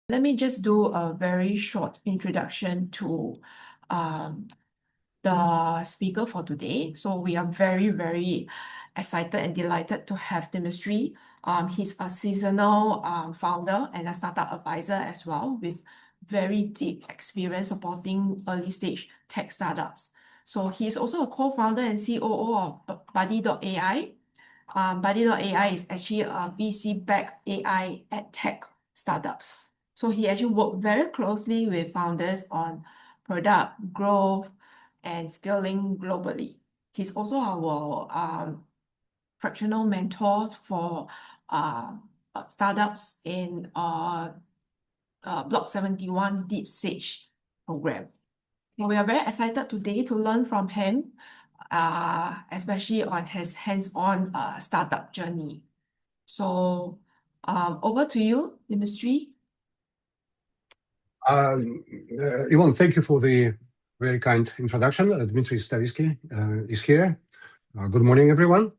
Let me just do a very short introduction to the speaker for today. So we are very, very excited and delighted to have Dmitry. He's a seasonal founder and a startup advisor as well, with very deep experience supporting early stage tech startups. So he's also a co-founder and COO of Buddy.ai. Buddy.ai is actually a VC-backed AI ed tech startups. So he actually worked very closely with founders on product growth and scaling globally. He's also our fractional mentors for startups in Block 71 Deep Sage program. We are very excited today to learn from him, especially on his hands-on startup journey. So over to you, Dmitry. Yvonne, thank you for the very kind introduction. Dmitry Stavisky is here. Good morning, everyone.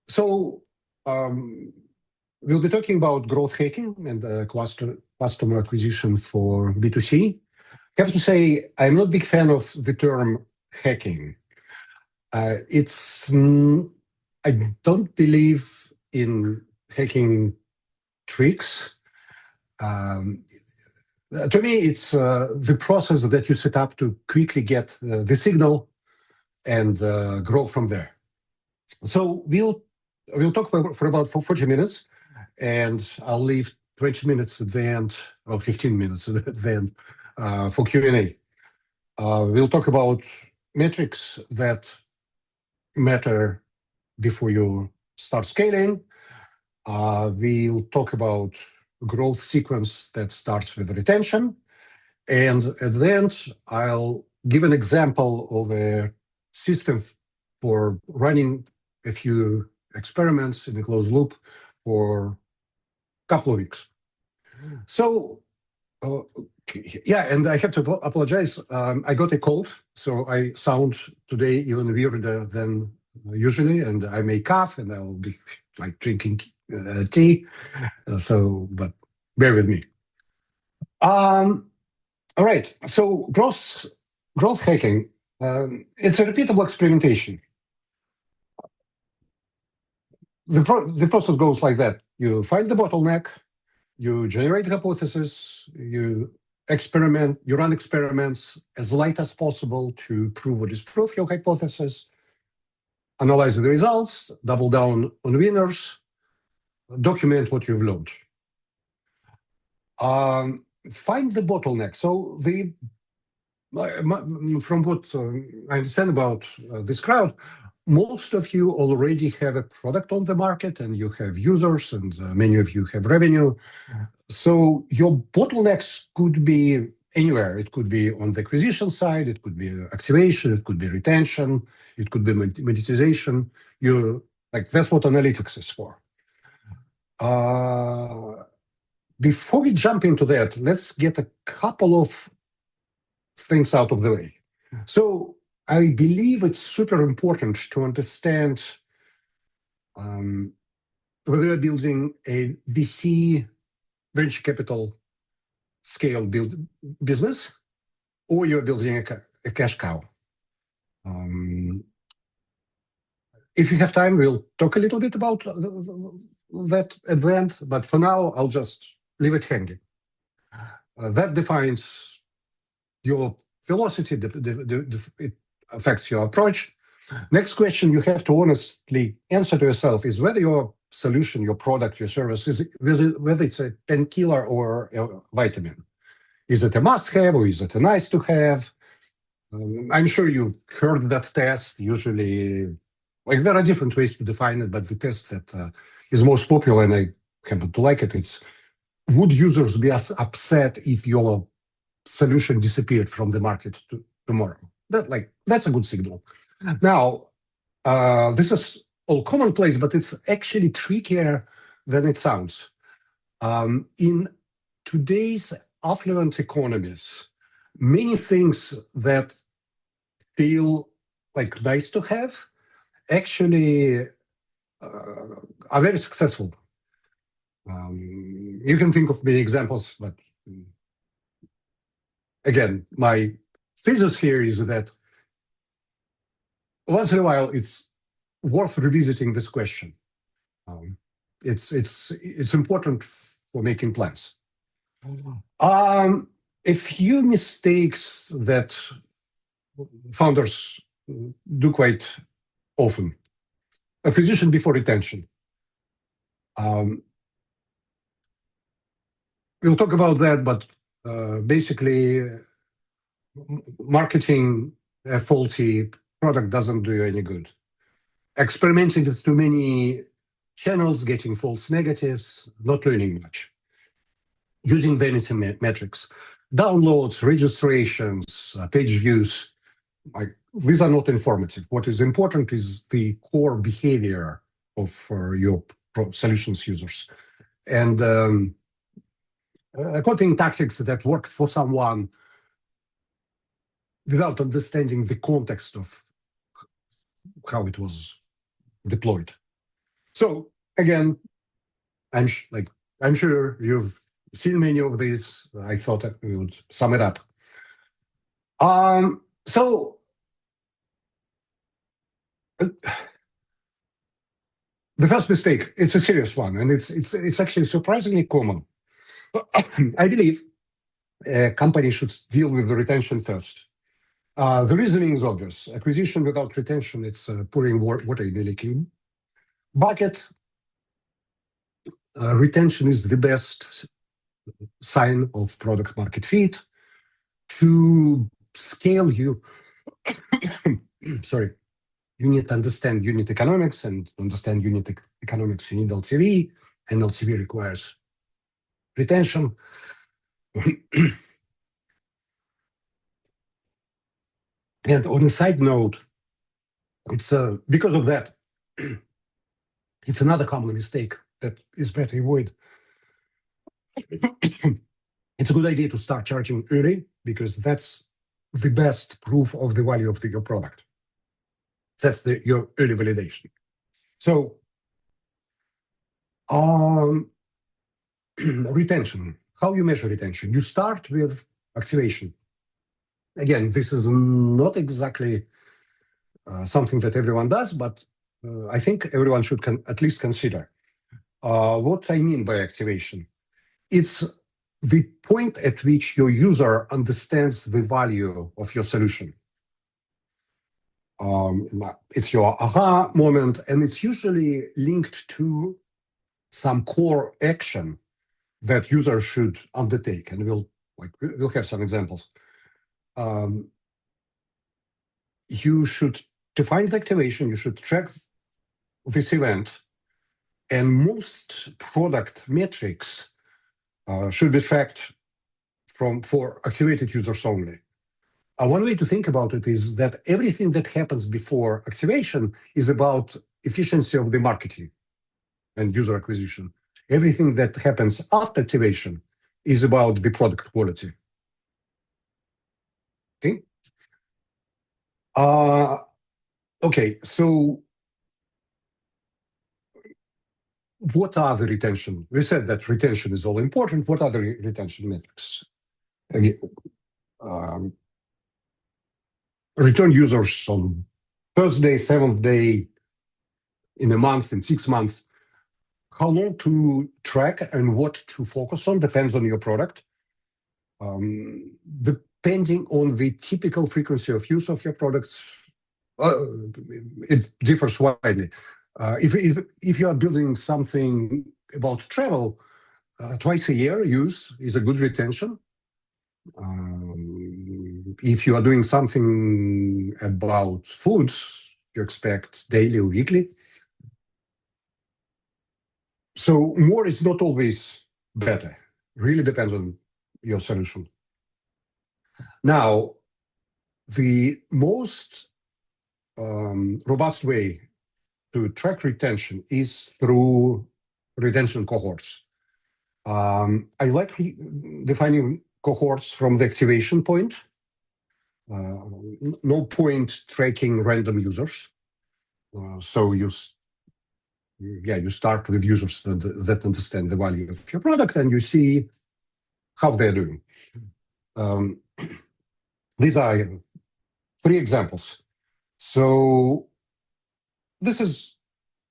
So we'll be talking about growth hacking and customer acquisition for B2C. I have to say, I'm not a big fan of the term hacking. I don't believe in hacking tricks. To me, it's the process that you set up to quickly get the signal and grow from there. So we'll talk for about 40 minutes, and I'll leave 20 minutes at the end, or 15 minutes at the end for Q&A. We'll talk about metrics that matter before you start scaling. We'll talk about growth sequence that starts with retention. And at the end, I'll give an example of a system for running a few experiments in a closed loop for a couple of weeks. So, yeah, and I have to apologize. I got a cold, so I sound today even weirder than usually, and I may cough, and I'll be like drinking tea. But bear with me. All right. So growth hacking. It's a repeatable experimentation. The process goes like that. You find the bottleneck, you generate a hypothesis, you experiment, you run experiments as light as possible to prove or disprove your hypothesis, analyze the results, double down on winners, document what you've learned. Find the bottleneck. So from what I understand about this crowd, most of you already have a product on the market and you have users and many of you have revenue. So your bottlenecks could be anywhere. It could be on the acquisition side, it could be activation, it could be retention, it could be monetization. That's what analytics is for. Before we jump into that, let's get a couple of things out of the way. So I believe it's super important to understand whether you're building a VC venture capital scale business or you're building a cash cow. If you have time, we'll talk a little bit about that at the end, but for now, I'll just leave it hanging. That defines your velocity, it affects your approach. Next question you have to honestly answer to yourself is whether your solution, your product, your service, whether it's a painkiller or a vitamin. Is it a must-have or is it a nice-to-have? I'm sure you've heard that test. Usually, there are different ways to define it, but the test that is most popular, and I happen to like it, it's would users be as upset if your solution disappeared from the market tomorrow? That's a good signal. Now, this is all commonplace, but it's actually trickier than it sounds. In today's affluent economies, many things that feel like nice to have actually are very successful. You can think of many examples, but again, my thesis here is that once in a while it's worth revisiting this question. It's important for making plans. A few mistakes that founders do quite often. Acquisition before retention. We'll talk about that, but basically, marketing a faulty product doesn't do you any good. Experimenting with too many channels, getting false negatives, not learning much. Using vanity metrics, downloads, registrations, page views, these are not informative. What is important is the core behavior of your solutions users. And copying tactics that worked for someone without understanding the context of how it was deployed. So again, I'm sure you've seen many of these. I thought we would sum it up. So the first mistake, it's a serious one, and it's actually surprisingly common. I believe a company should deal with the retention first. The reasoning is obvious. Acquisition without retention, it's pouring water in the leaking bucket. Retention is the best sign of product market fit. To scale you, sorry, you need to understand unit economics, and to understand unit economics, you need LTV, and LTV requires retention. And on a side note, it's because of that, it's another common mistake that is better avoid. It's a good idea to start charging early, because that's the best proof of the value of your product. That's your early validation. So, retention. How you measure retention? You start with activation. Again, this is not exactly something that everyone does, but I think everyone should at least consider. What I mean by activation, it's the point at which your user understands the value of your solution. It's your aha moment, and it's usually linked to some core action that users should undertake, and we'll have some examples. You should define the activation, you should track this event, and most product metrics should be tracked for activated users only. One way to think about it is that everything that happens before activation is about efficiency of the marketing and user acquisition. Everything that happens after activation is about the product quality. Okay. Okay, so what are the retention? We said that retention is all important. What are the retention metrics? Again, return users on first day, 7th day, in a month, in 6 months. How long to track and what to focus on depends on your product. Depending on the typical frequency of use of your product, it differs widely. If you are building something about travel, twice a year use is a good retention. If you are doing something about food, you expect daily or weekly. So more is not always better. Really depends on your solution. Now, the most robust way to track retention is through retention cohorts. I like defining cohorts from the activation point. No point tracking random users. So you start with users that understand the value of your product, and you see how they're doing. These are 3 examples. So this is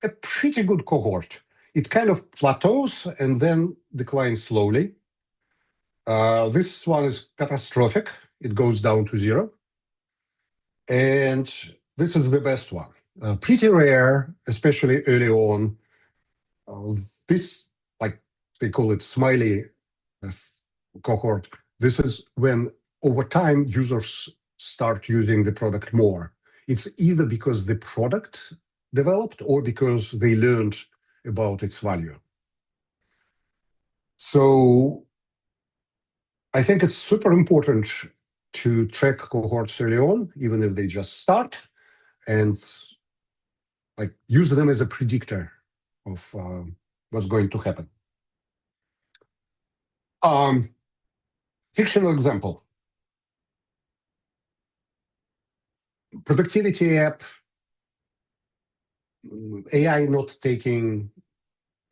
a pretty good cohort. It kind of plateaus and then declines slowly. This one is catastrophic. It goes down to 0. And this is the best one. Pretty rare, especially early on. This, like they call it smiley cohort, this is when over time users start using the product more. It's either because the product developed or because they learned about its value. So I think it's super important to track cohorts early on, even if they just start, and like use them as a predictor of what's going to happen. Fictional example. Productivity app, AI note-taking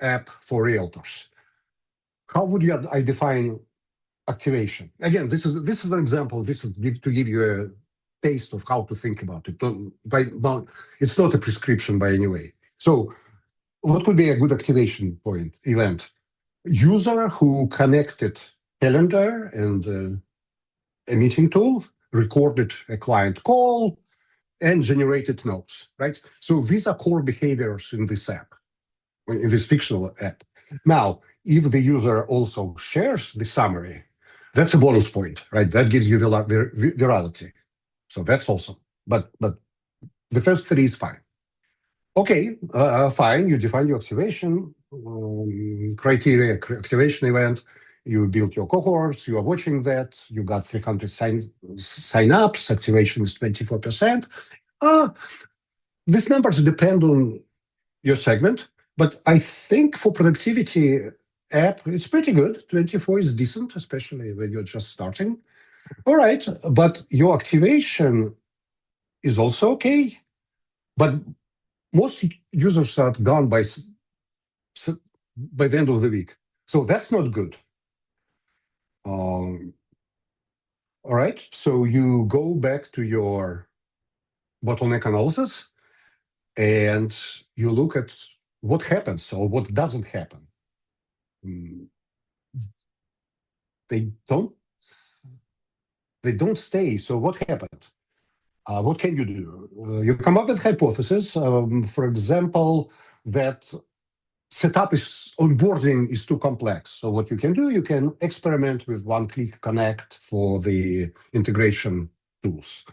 app for realtors. How would I define activation? Again, this is an example. This is to give you a taste of how to think about it. It's not a prescription by any way. So what could be a good activation point event? User who connected calendar and a meeting tool, recorded a client call, and generated notes, right? So these are core behaviors in this app, in this fictional app. Now, if the user also shares the summary, that's a bonus point, right? That gives you virality. So that's awesome. But the first 3 is fine. Okay, fine. You define your activation criteria, activation event. You build your cohorts. You are watching that. You got 300 sign-ups. Activation is 24%. These numbers depend on your segment, but I think for productivity app, it's pretty good. 24 is decent, especially when you're just starting. All right, but your activation is also okay. But most users are gone by the end of the week. So that's not good. All right, so you go back to your bottleneck analysis and you look at what happens or what doesn't happen. They don't stay. So what happened? What can you do? You come up with hypothesis. For example, that setup is onboarding is too complex. So what you can do, you can experiment with one-click connect for the integration tools.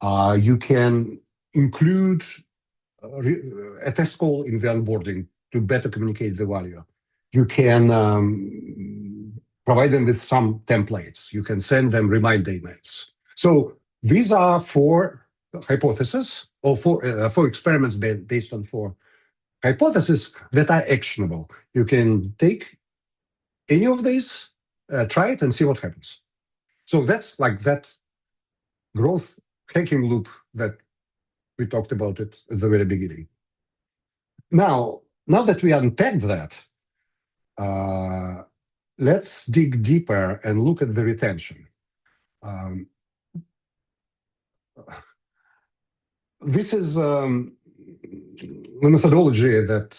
You can include a test call in the onboarding to better communicate the value. You can provide them with some templates. You can send them reminder emails. So these are 4 hypotheses or 4 experiments based on 4 hypotheses that are actionable. You can take any of these, try it and see what happens. So that's like that growth hacking loop that we talked about it at the very beginning. Now that we unpacked that, let's dig deeper and look at the retention. This is a methodology that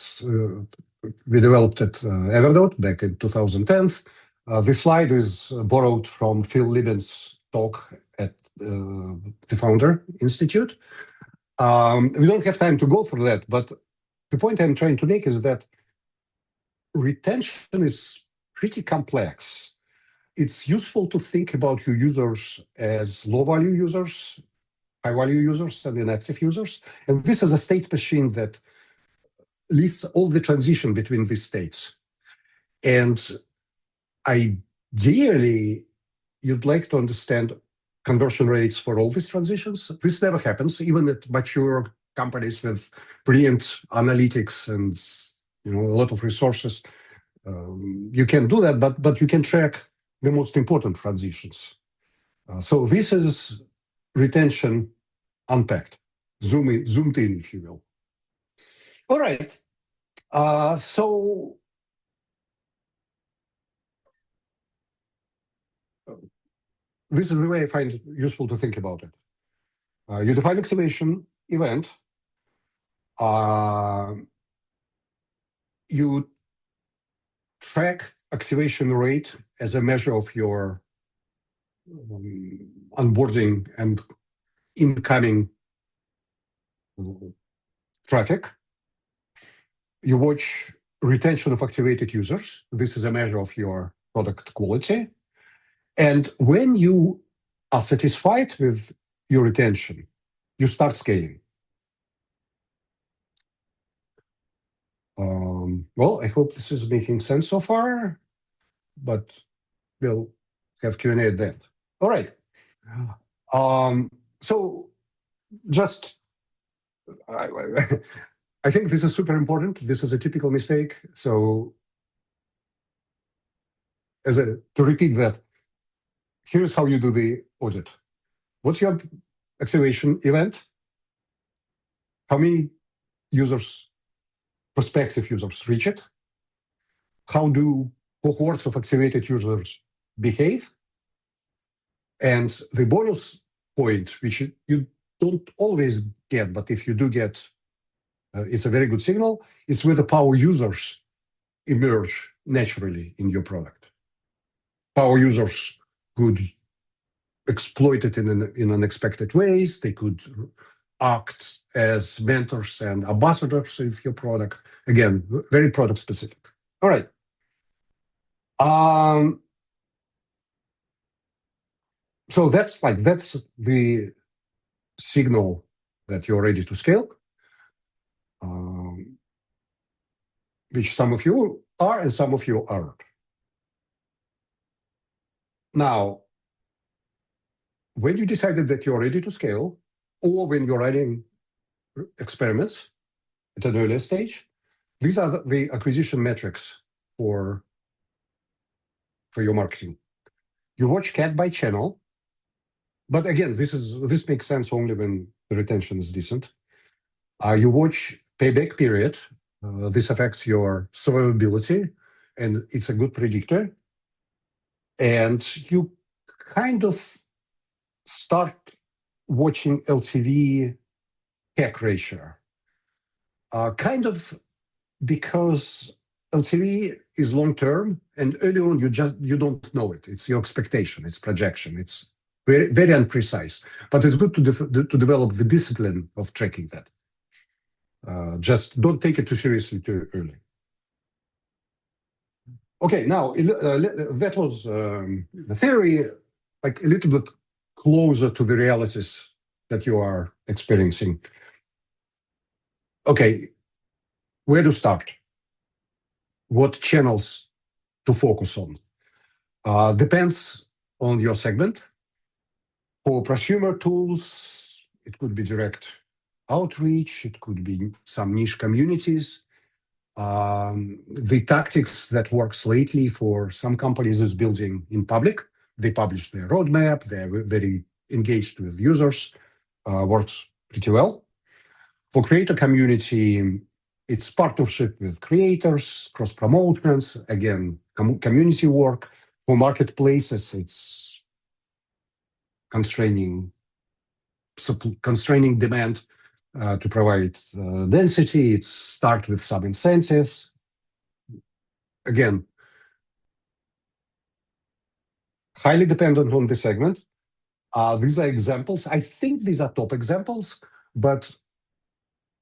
we developed at Evernote back in 2010. This slide is borrowed from Phil Libin's talk at the Founder Institute. We don't have time to go through that, but the point I'm trying to make is that retention is pretty complex. It's useful to think about your users as low-value users, high-value users, and inactive users. And this is a state machine that lists all the transition between these states. And ideally, you'd like to understand conversion rates for all these transitions. This never happens, even at mature companies with brilliant analytics and a lot of resources. You can do that, but you can track the most important transitions. So this is retention unpacked, zoomed in, if you will. All right. So this is the way I find it useful to think about it. You define activation event. You track activation rate as a measure of your onboarding and incoming traffic. You watch retention of activated users. This is a measure of your product quality. And when you are satisfied with your retention, you start scaling. Well, I hope this is making sense so far, but we'll have Q&A at the end. All right. So just, I think this is super important. This is a typical mistake. So to repeat that, here's how you do the audit. What's your activation event? How many users, prospective users, reach it? How do cohorts of activated users behave? And the bonus point, which you don't always get, but if you do get, it's a very good signal, is where the power users emerge naturally in your product. Power users could exploit it in unexpected ways. They could act as mentors and ambassadors of your product. Again, very product specific. All right. So that's the signal that you're ready to scale, which some of you are and some of you aren't. Now, when you decided that you're ready to scale, or when you're running experiments at an earlier stage, these are the acquisition metrics for your marketing. You watch CAC by channel, but again, this makes sense only when the retention is decent. You watch payback period. This affects your survivability, and it's a good predictor. And you kind of start watching LTV CAC ratio, kind of because LTV is long term, and early on you don't know it. It's your expectation, it's projection, it's very very imprecise. But it's good to develop the discipline of tracking that. Just don't take it too seriously too early. Okay, now that was the theory, like a little bit closer to the realities that you are experiencing. Okay, where to start? What channels to focus on? Depends on your segment. For prosumer tools, it could be direct outreach, it could be some niche communities. The tactics that works lately for some companies is building in public. They publish their roadmap, they're very engaged with users, works pretty well. For creator community, it's partnership with creators, cross promotions, again, community work. For marketplaces, it's constraining demand to provide density. It's start with some incentives. Again, highly dependent on the segment. These are examples. I think these are top examples, but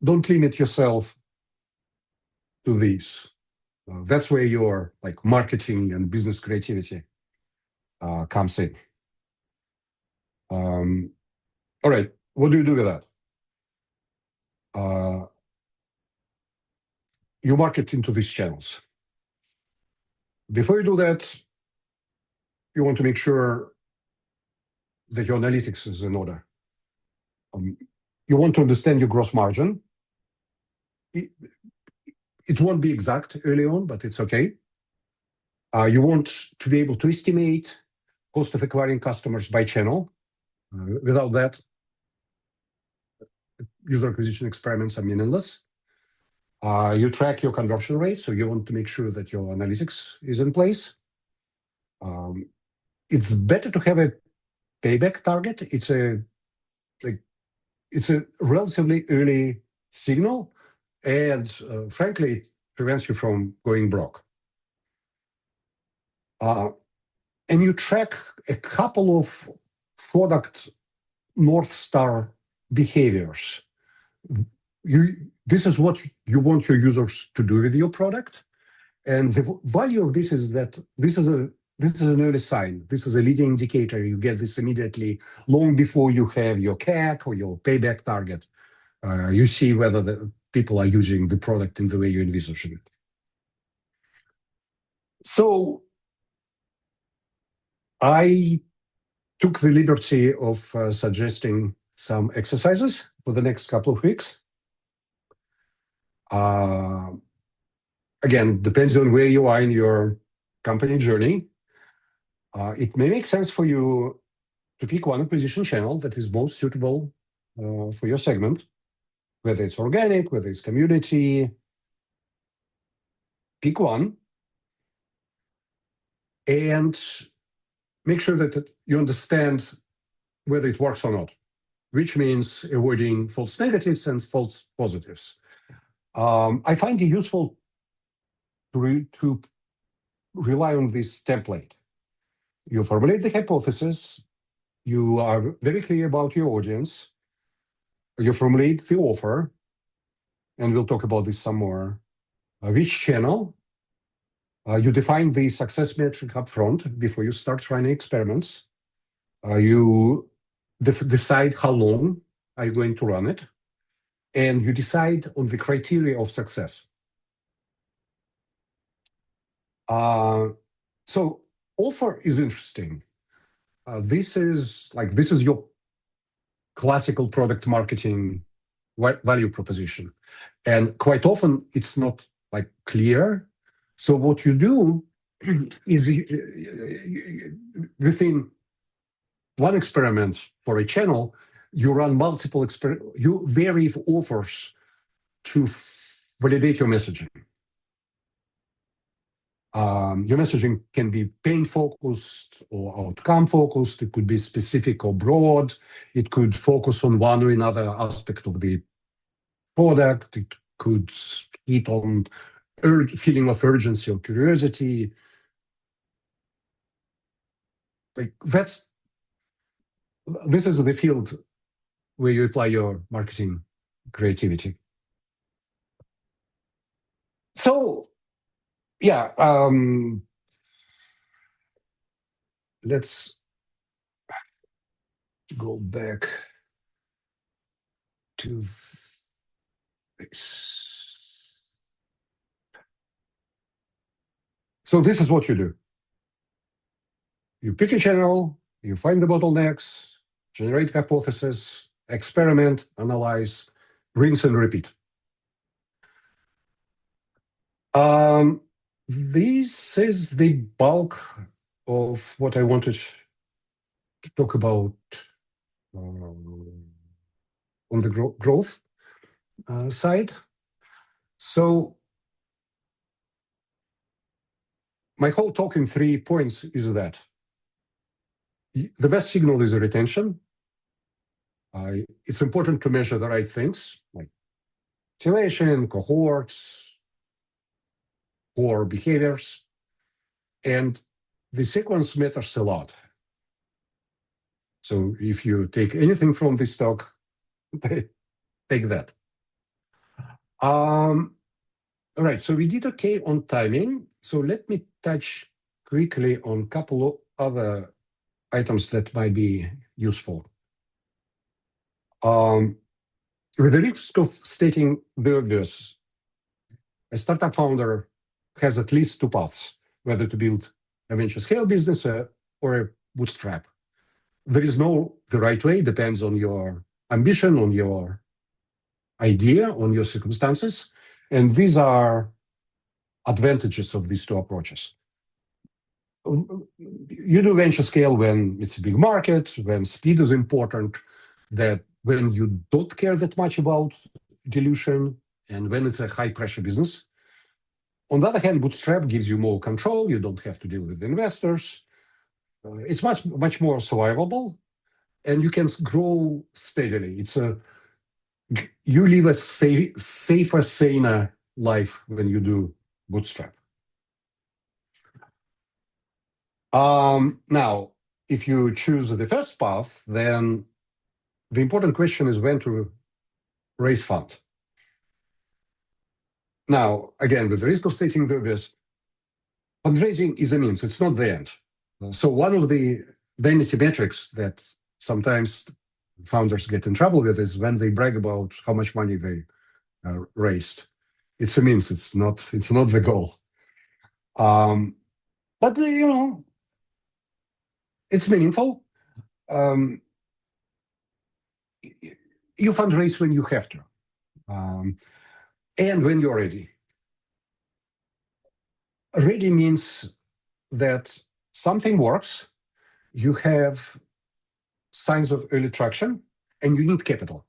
don't limit yourself to these. That's where your marketing and business creativity comes in. All right, what do you do with that? You market into these channels. Before you do that, you want to make sure that your analytics is in order. You want to understand your gross margin. It won't be exact early on, but it's okay. You want to be able to estimate cost of acquiring customers by channel. Without that, user acquisition experiments are meaningless. You track your conversion rate, so you want to make sure that your analytics is in place. It's better to have a payback target. It's a relatively early signal, and frankly, it prevents you from going broke. And you track a couple of product North Star behaviors. This is what you want your users to do with your product. And the value of this is that this is an early sign. This is a leading indicator. You get this immediately, long before you have your CAC or your payback target. You see whether the people are using the product in the way you envisage it. So I took the liberty of suggesting some exercises for the next couple of weeks. Again, depends on where you are in your company journey. It may make sense for you to pick one acquisition channel that is most suitable for your segment, whether it's organic, whether it's community. Pick one and make sure that you understand whether it works or not, which means avoiding false negatives and false positives. I find it useful to rely on this template. You formulate the hypothesis, you are very clear about your audience, you formulate the offer, and we'll talk about this some more. Which channel, you define the success metric up front before you start running experiments. You decide how long are you going to run it, and you decide on the criteria of success. So offer is interesting. This is your classical product marketing value proposition, and quite often it's not clear. So what you do is within one experiment for a channel, you run multiple experiments. You vary offers to validate your messaging. Your messaging can be pain-focused or outcome-focused. It could be specific or broad. It could focus on one or another aspect of the product. It could hit on feeling of urgency or curiosity. This is the field where you apply your marketing creativity. So, yeah, let's go back to this. So this is what you do. You pick a channel, you find the bottlenecks, generate hypothesis, experiment, analyze, rinse and repeat. This is the bulk of what I wanted to talk about on the growth side. So my whole talk in 3 points is that the best signal is a retention. It's important to measure the right things like activation, cohorts, core behaviors, and the sequence matters a lot. So if you take anything from this talk, take that. All right, so we did okay on timing. So let me touch quickly on a couple of other items that might be useful. With the risk of stating the obvious, a startup founder has at least 2 paths, whether to build a venture scale business or a bootstrap. There is no the right way, depends on your ambition, on your idea, on your circumstances. And these are advantages of these 2 approaches. You do venture scale when it's a big market, when speed is important, that when you don't care that much about dilution, and when it's a high pressure business. On the other hand, bootstrap gives you more control. You don't have to deal with investors. It's much more survivable. and you can grow steadily. You live a safer, saner life when you do bootstrap. Now, if you choose the first path, then the important question is when to raise fund. Now, again, with the risk of stating the obvious, fundraising is a means, it's not the end. So one of the vanity metrics that sometimes founders get in trouble with is when they brag about how much money they raised. It's a means, it's not the goal. But it's meaningful. You fundraise when you have to, and when you're ready. Ready means that something works, you have signs of early traction, and you need capital.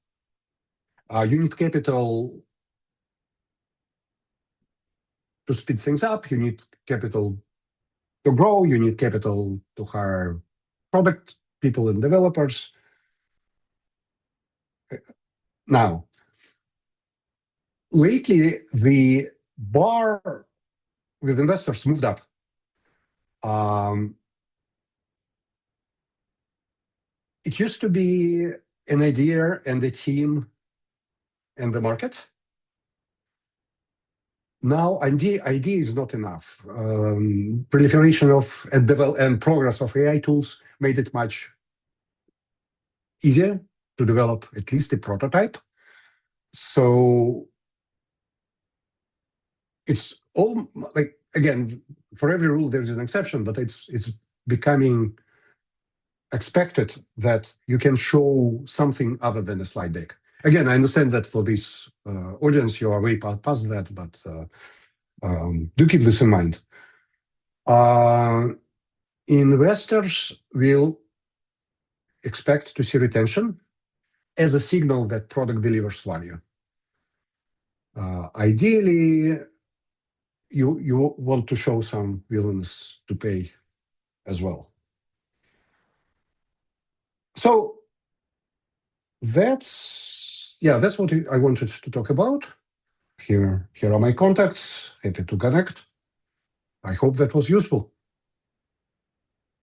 You need capital to speed things up, you need capital to grow, you need capital to hire product people and developers. Now, lately, the bar with investors moved up. It used to be an idea and a team and the market. Now, idea is not enough. Proliferation of and progress of AI tools made it much easier to develop at least a prototype. So it's all like, again, for every rule there's an exception, but it's becoming expected that you can show something other than a slide deck. Again, I understand that for this audience you are way past that, but do keep this in mind. Investors will expect to see retention as a signal that product delivers value. Ideally, you want to show some willingness to pay as well. So that's what I wanted to talk about. Here are my contacts. Happy to connect. I hope that was useful.